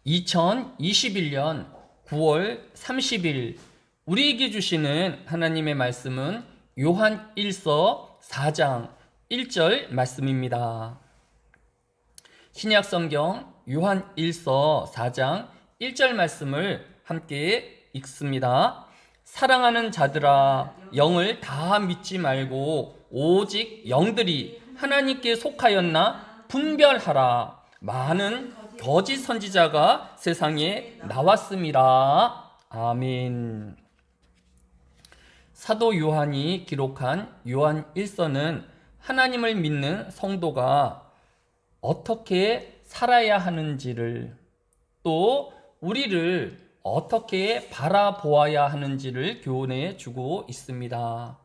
2021년 9월 30일 우리에게 주시는 하나님의 말씀은 요한 1서 4장 1절 말씀입니다. 신약 성경 요한 1서 4장 1절 말씀을 함께 읽습니다. 사랑하는 자들아, 영을 다 믿지 말고 오직 영들이 하나님께 속하였나 분별하라. 많은 거짓 선지자가 세상에 나왔습니다. 아멘. 사도 요한이 기록한 요한 1서는 하나님을 믿는 성도가 어떻게 살아야 하는지를, 또 우리를 어떻게 바라보아야 하는지를 교훈해 주고 있습니다.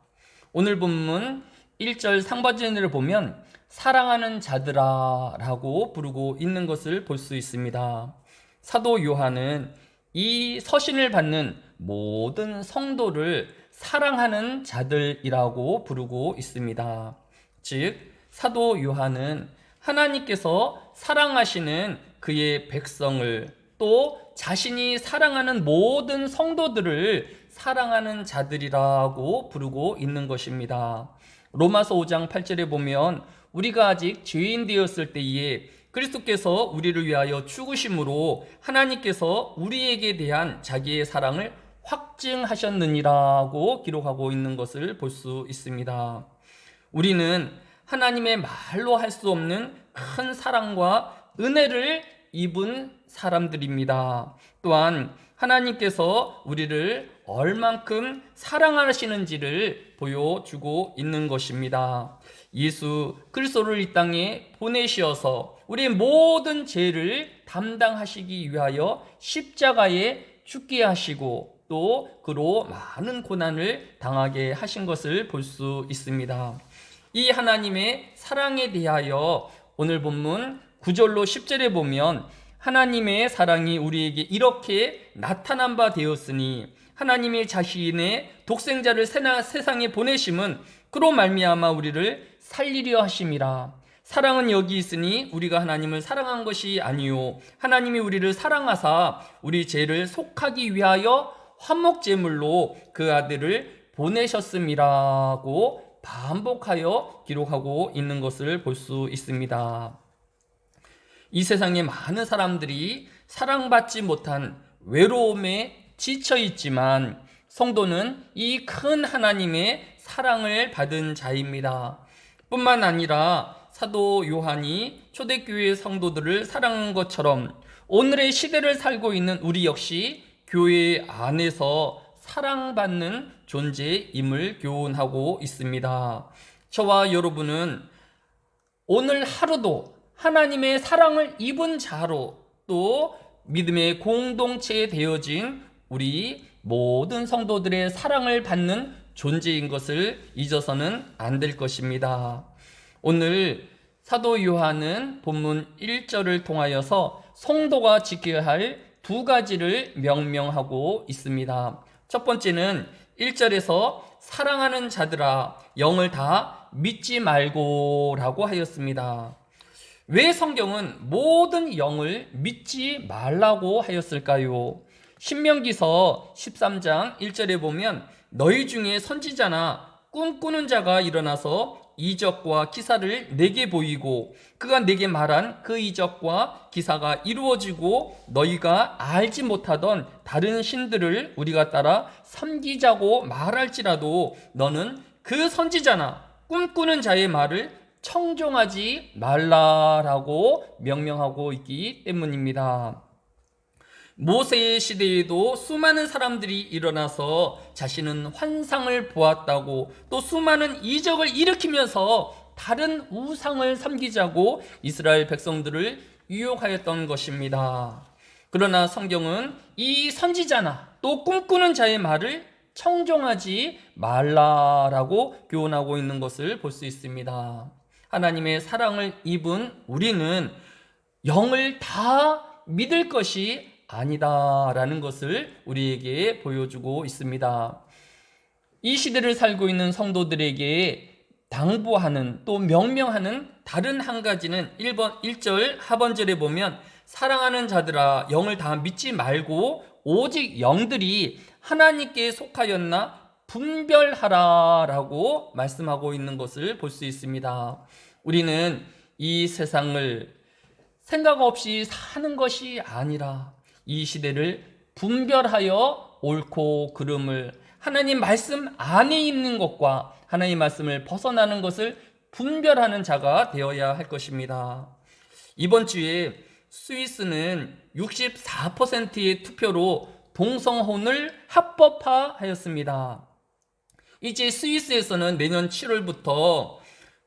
오늘 본문 1절 상반절을 보면 사랑하는 자들아 라고 부르고 있는 것을 볼 수 있습니다. 사도 요한은 이 서신을 받는 모든 성도를 사랑하는 자들이라고 부르고 있습니다. 즉, 사도 요한은 하나님께서 사랑하시는 그의 백성을, 또 자신이 사랑하는 모든 성도들을 사랑하는 자들이라고 부르고 있는 것입니다. 로마서 5장 8절에 보면 우리가 아직 죄인 되었을 때에 그리스도께서 우리를 위하여 죽으심으로 하나님께서 우리에게 대한 자기의 사랑을 확증하셨느니라고 기록하고 있는 것을 볼 수 있습니다. 우리는 하나님의 말로 할 수 없는 큰 사랑과 은혜를 입은 사람들입니다. 또한 하나님께서 우리를 얼만큼 사랑하시는지를 보여주고 있는 것입니다. 예수 그리스도를 이 땅에 보내시어서 우리의 모든 죄를 담당하시기 위하여 십자가에 죽게 하시고 또 그로 많은 고난을 당하게 하신 것을 볼 수 있습니다. 이 하나님의 사랑에 대하여 오늘 본문 9절로 10절에 보면 하나님의 사랑이 우리에게 이렇게 나타난 바 되었으니 하나님의 자신의 독생자를 세상에 보내심은 그로 말미암아 우리를 살리려 하심이라. 사랑은 여기 있으니 우리가 하나님을 사랑한 것이 아니요 하나님이 우리를 사랑하사 우리 죄를 속하기 위하여 화목제물로 그 아들을 보내셨음이라고 반복하여 기록하고 있는 것을 볼 수 있습니다. 이 세상에 많은 사람들이 사랑받지 못한 외로움에 지쳐 있지만 성도는 이 큰 하나님의 사랑을 받은 자입니다. 뿐만 아니라 사도 요한이 초대교회 성도들을 사랑한 것처럼 오늘의 시대를 살고 있는 우리 역시 교회 안에서 사랑받는 존재임을 교훈하고 있습니다. 저와 여러분은 오늘 하루도 하나님의 사랑을 입은 자로, 또 믿음의 공동체에 되어진 우리 모든 성도들의 사랑을 받는 존재인 것을 잊어서는 안 될 것입니다. 오늘 사도 요한은 본문 1절을 통하여서 성도가 지켜야 할 두 가지를 명명하고 있습니다. 첫 번째는 1절에서 사랑하는 자들아, 영을 다 믿지 말고 라고 하였습니다. 왜 성경은 모든 영을 믿지 말라고 하였을까요? 신명기서 13장 1절에 보면 너희 중에 선지자나 꿈꾸는 자가 일어나서 이적과 기사를 내게 보이고 그가 내게 말한 그 이적과 기사가 이루어지고 너희가 알지 못하던 다른 신들을 우리가 따라 섬기자고 말할지라도 너는 그 선지자나 꿈꾸는 자의 말을 청종하지 말라라고 명명하고 있기 때문입니다. 모세의 시대에도 수많은 사람들이 일어나서 자신은 환상을 보았다고, 또 수많은 이적을 일으키면서 다른 우상을 섬기자고 이스라엘 백성들을 유혹하였던 것입니다. 그러나 성경은 이 선지자나 또 꿈꾸는 자의 말을 청종하지 말라라고 교훈하고 있는 것을 볼 수 있습니다. 하나님의 사랑을 입은 우리는 영을 다 믿을 것이 아니다라는 것을 우리에게 보여주고 있습니다. 이 시대를 살고 있는 성도들에게 당부하는, 또 명명하는 다른 한 가지는 1절 하반절에 보면 사랑하는 자들아 영을 다 믿지 말고 오직 영들이 하나님께 속하였나 분별하라 라고 말씀하고 있는 것을 볼 수 있습니다. 우리는 이 세상을 생각 없이 사는 것이 아니라 이 시대를 분별하여 옳고 그름을 하나님 말씀 안에 있는 것과 하나님 말씀을 벗어나는 것을 분별하는 자가 되어야 할 것입니다. 이번 주에 스위스는 64%의 투표로 동성혼을 합법화하였습니다. 이제 스위스에서는 내년 7월부터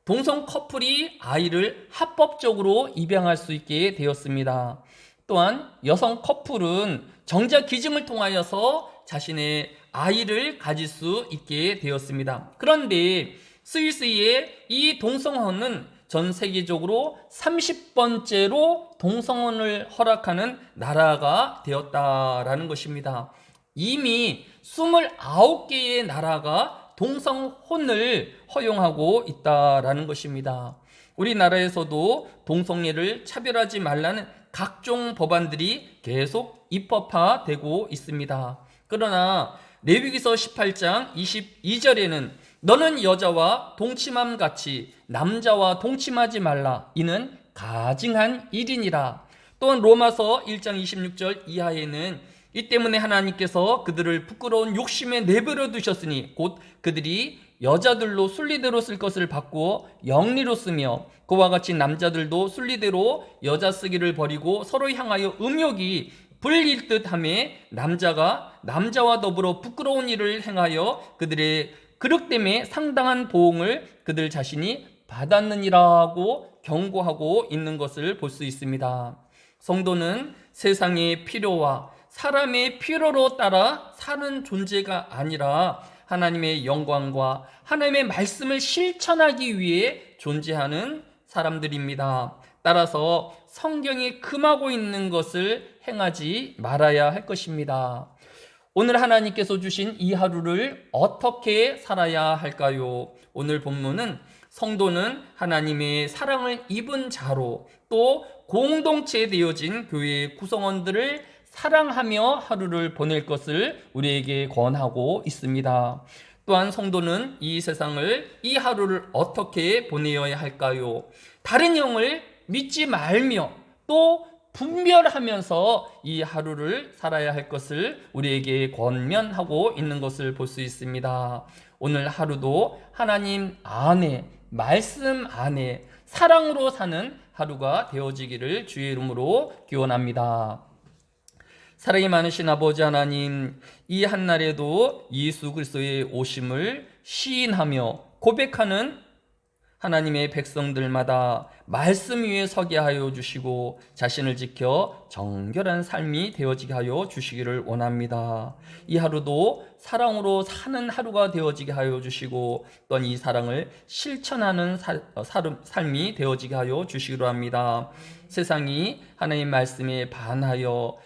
동성 커플이 아이를 합법적으로 입양할 수 있게 되었습니다. 또한 여성 커플은 정자 기증을 통하여서 자신의 아이를 가질 수 있게 되었습니다. 그런데 스위스의 이 동성혼은 전 세계적으로 30번째로 동성혼을 허락하는 나라가 되었다라는 것입니다. 이미 29개의 나라가 동성혼을 허용하고 있다라는 것입니다. 우리나라에서도 동성애를 차별하지 말라는 각종 법안들이 계속 입법화되고 있습니다. 그러나 레위기서 18장 22절에는 너는 여자와 동침함 같이 남자와 동침하지 말라 이는 가증한 일이니라. 또한 로마서 1장 26절 이하에는 이 때문에 하나님께서 그들을 부끄러운 욕심에 내버려 두셨으니 곧 그들이 여자들로 순리대로 쓸 것을 바꾸어 영리로 쓰며 그와 같이 남자들도 순리대로 여자 쓰기를 버리고 서로 향하여 음욕이 불릴 듯하며 남자가 남자와 더불어 부끄러운 일을 행하여 그들의 그릇됨에 상당한 보응을 그들 자신이 받았느니라고 경고하고 있는 것을 볼 수 있습니다. 성도는 세상의 필요와 사람의 필요로 따라 사는 존재가 아니라 하나님의 영광과 하나님의 말씀을 실천하기 위해 존재하는 사람들입니다. 따라서 성경이 금하고 있는 것을 행하지 말아야 할 것입니다. 오늘 하나님께서 주신 이 하루를 어떻게 살아야 할까요? 오늘 본문은 성도는 하나님의 사랑을 입은 자로 또 공동체 되어진 교회의 구성원들을 사랑하며 하루를 보낼 것을 우리에게 권하고 있습니다. 또한 성도는 이 세상을 이 하루를 어떻게 보내어야 할까요? 다른 영을 믿지 말며 또 분별하면서 이 하루를 살아야 할 것을 우리에게 권면하고 있는 것을 볼 수 있습니다. 오늘 하루도 하나님 안에 말씀 안에 사랑으로 사는 하루가 되어지기를 주의 이름으로 기원합니다. 사랑이 많으신 아버지 하나님, 이 한날에도 예수 그리스도의 오심을 시인하며 고백하는 하나님의 백성들마다 말씀 위에 서게 하여 주시고 자신을 지켜 정결한 삶이 되어지게 하여 주시기를 원합니다. 이 하루도 사랑으로 사는 하루가 되어지게 하여 주시고 또한 이 사랑을 실천하는 삶이 되어지게 하여 주시기로 합니다. 세상이 하나님의 말씀에 반하여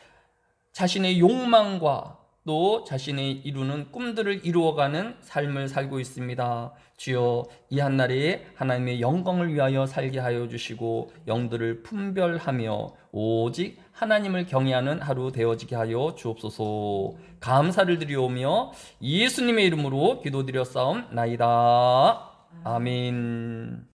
자신의 욕망과 또 자신의 이루는 꿈들을 이루어가는 삶을 살고 있습니다. 주여, 이 한날에 하나님의 영광을 위하여 살게 하여 주시고 영들을 분별하며 오직 하나님을 경외하는 하루 되어지게 하여 주옵소서. 감사를 드리오며 예수님의 이름으로 기도드렸사옵나이다. 아멘.